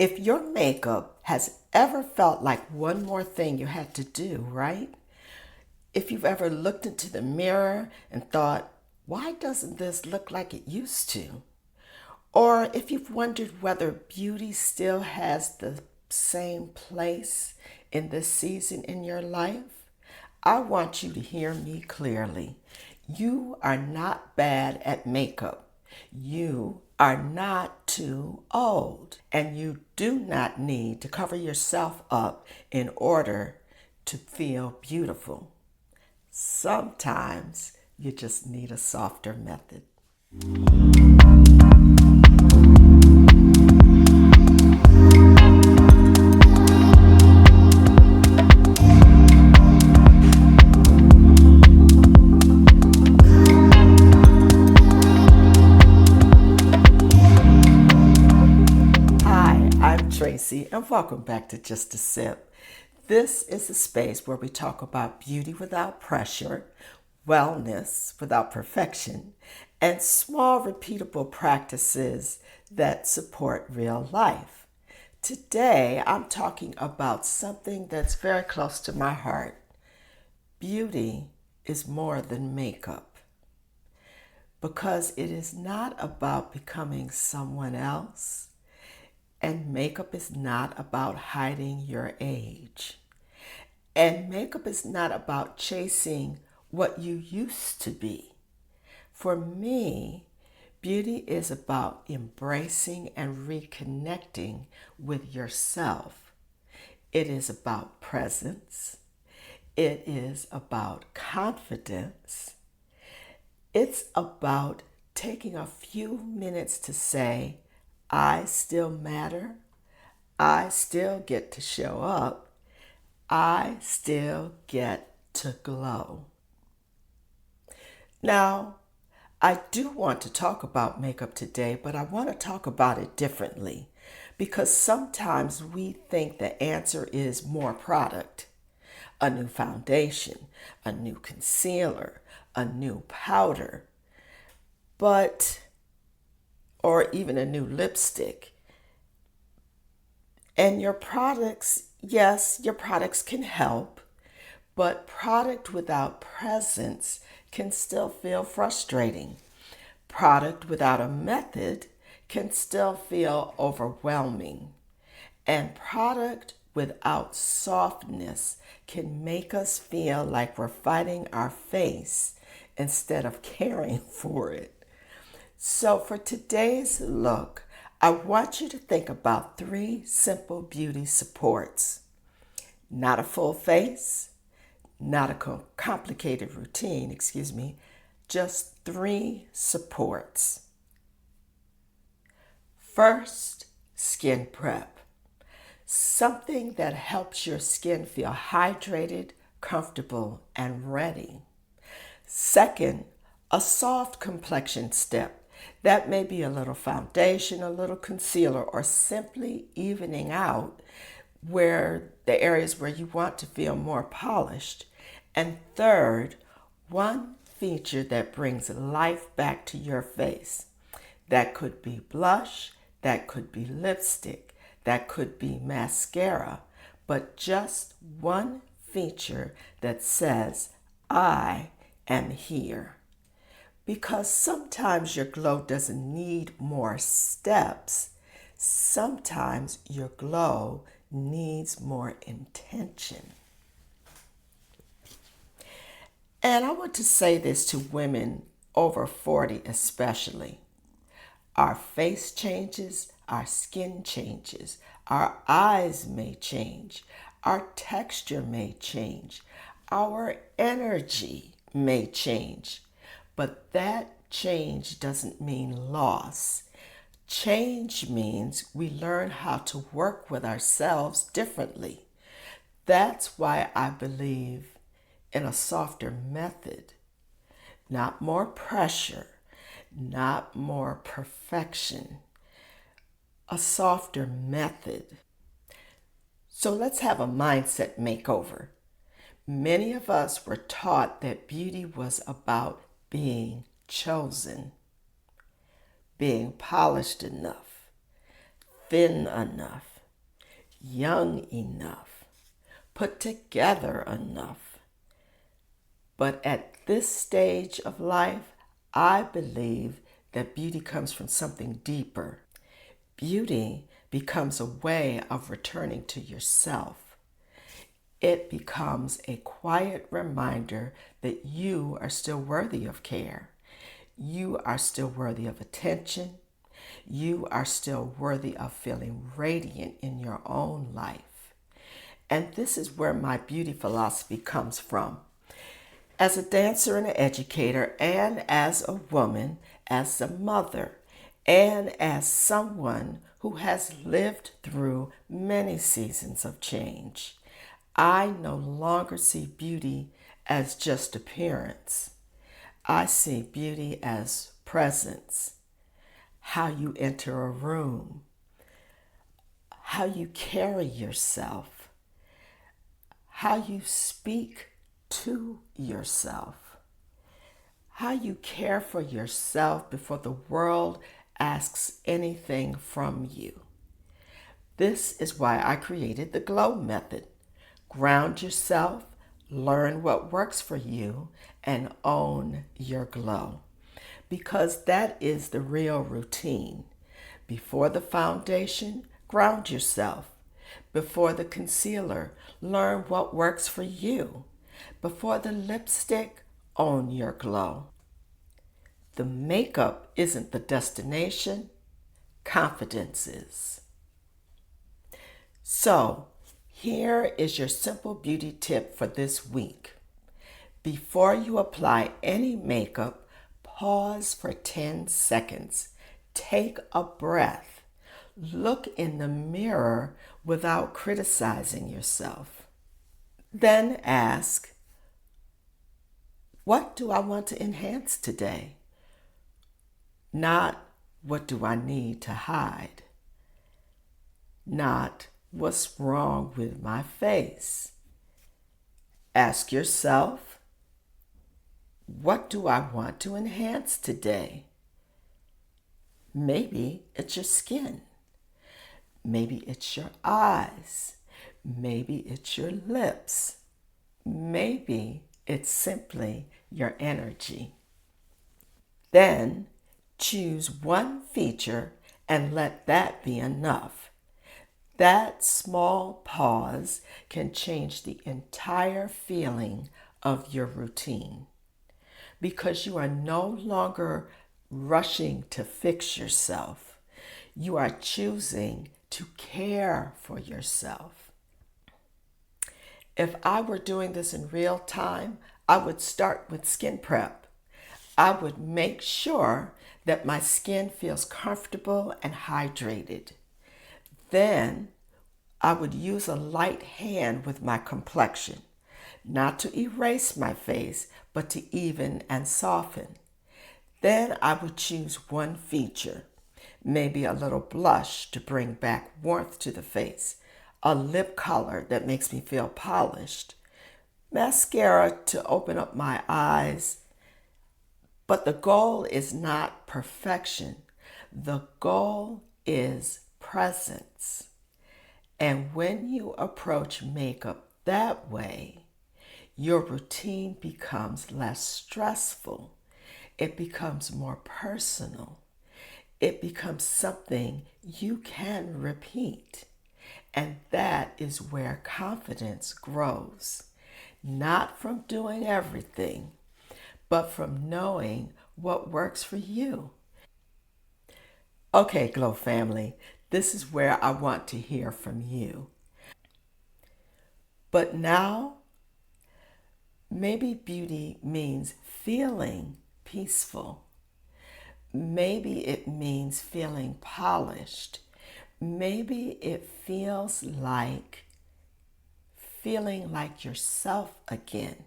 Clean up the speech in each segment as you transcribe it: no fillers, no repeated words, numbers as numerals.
If your makeup has ever felt like one more thing you had to do, right? If you've ever looked into the mirror and thought, why doesn't this look like it used to? Or if you've wondered whether beauty still has the same place in this season in your life, I want you to hear me clearly. You are not bad at makeup. You are not too old. And you do not need to cover yourself up in order to feel beautiful. Sometimes you just need a softer method. Hi, I'm Tracy, and welcome back to Just a Sip. This is a space where we talk about beauty without pressure, wellness without perfection, and small repeatable practices that support real life. Today, I'm talking about something that's very close to my heart. Beauty is more than makeup, because it is not about becoming someone else. And makeup is not about hiding your age. And makeup is not about chasing what you used to be. For me, beauty is about embracing and reconnecting with yourself. It is about presence. It is about confidence. It's about taking a few minutes to say, I still matter. I still get to show up. I still get to glow. Now, I do want to talk about makeup today, but I want to talk about it differently because sometimes we think the answer is more product. A new foundation, a new concealer, a new powder, or even a new lipstick. And your products, yes, your products can help, but product without presence can still feel frustrating. Product without a method can still feel overwhelming. And product without softness can make us feel like we're fighting our face instead of caring for it. So for today's look, I want you to think about 3 simple beauty supports. Not a full face, not a complicated routine, just 3 supports. First, skin prep. Something that helps your skin feel hydrated, comfortable, and ready. Second, a soft complexion step. That may be a little foundation, a little concealer, or simply evening out where the areas where you want to feel more polished. And third, one feature that brings life back to your face. That could be blush, that could be lipstick, that could be mascara, but just one feature that says, I am here. Because sometimes your glow doesn't need more steps. Sometimes your glow needs more intention. And I want to say this to women over 40 especially. Our face changes, our skin changes, our eyes may change, our texture may change, our energy may change. But that change doesn't mean loss. Change means we learn how to work with ourselves differently. That's why I believe in a softer method. Not more pressure, not more perfection. A softer method. So let's have a mindset makeover. Many of us were taught that beauty was about being chosen, being polished enough, thin enough, young enough, put together enough. But at this stage of life, I believe that beauty comes from something deeper. Beauty becomes a way of returning to yourself. It becomes a quiet reminder that you are still worthy of care. You are still worthy of attention. You are still worthy of feeling radiant in your own life. And this is where my beauty philosophy comes from. As a dancer and an educator, and as a woman, as a mother, and as someone who has lived through many seasons of change, I no longer see beauty as just appearance. I see beauty as presence, how you enter a room, how you carry yourself, how you speak to yourself, how you care for yourself before the world asks anything from you. This is why I created the G.L.O method. Ground yourself, learn what works for you, and own your glow. Because that is the real routine. Before the foundation, ground yourself. Before the concealer, learn what works for you. Before the lipstick, own your glow. The makeup isn't the destination, confidence is. So, here is your simple beauty tip for this week. Before you apply any makeup, pause for 10 seconds. Take a breath. Look in the mirror without criticizing yourself. Then ask, what do I want to enhance today? Not what do I need to hide? Not what's wrong with my face? Ask yourself, what do I want to enhance today? Maybe it's your skin. Maybe it's your eyes. Maybe it's your lips. Maybe it's simply your energy. Then choose one feature and let that be enough. That small pause can change the entire feeling of your routine because you are no longer rushing to fix yourself. You are choosing to care for yourself. If I were doing this in real time, I would start with skin prep. I would make sure that my skin feels comfortable and hydrated. Then I would use a light hand with my complexion, not to erase my face, but to even and soften. Then I would choose one feature, maybe a little blush to bring back warmth to the face, a lip color that makes me feel polished, mascara to open up my eyes. But the goal is not perfection. The goal is presence. And when you approach makeup that way, your routine becomes less stressful. It becomes more personal. It becomes something you can repeat. And that is where confidence grows. Not from doing everything, but from knowing what works for you. Okay, G.L.O family, this is where I want to hear from you. But now, maybe beauty means feeling peaceful. Maybe it means feeling polished. Maybe it feels like feeling like yourself again.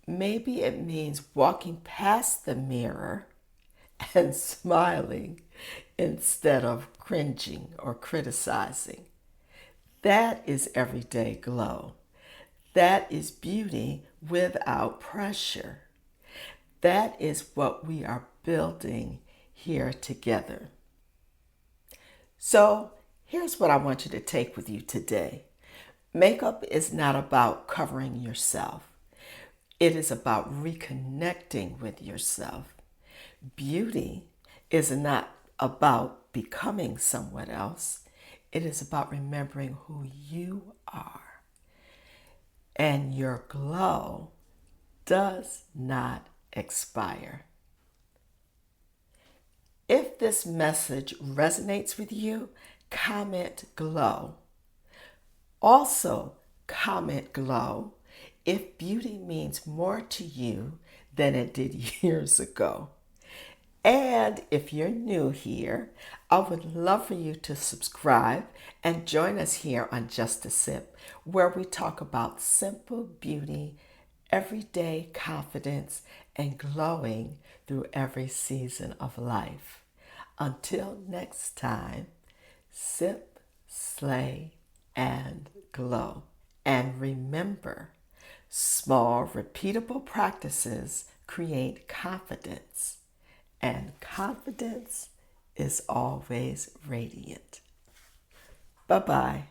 Maybe it means walking past the mirror and smiling instead of cringing or criticizing. That is everyday glow. That is beauty without pressure. That is what we are building here together. So Here's what I want you to take with you today. Makeup is not about covering yourself. It is about reconnecting with yourself. Beauty is not about becoming someone else. It is about remembering who you are. And your glow does not expire. If this message resonates with you, comment GLOW. Also, comment GLOW if beauty means more to you than it did years ago. And if you're new here, I would love for you to subscribe and join us here on Just a Sip, where we talk about simple beauty, everyday confidence, and glowing through every season of life. Until next time, sip, slay, and glow. And remember, small, repeatable practices create confidence, and confidence is always radiant. Bye-bye.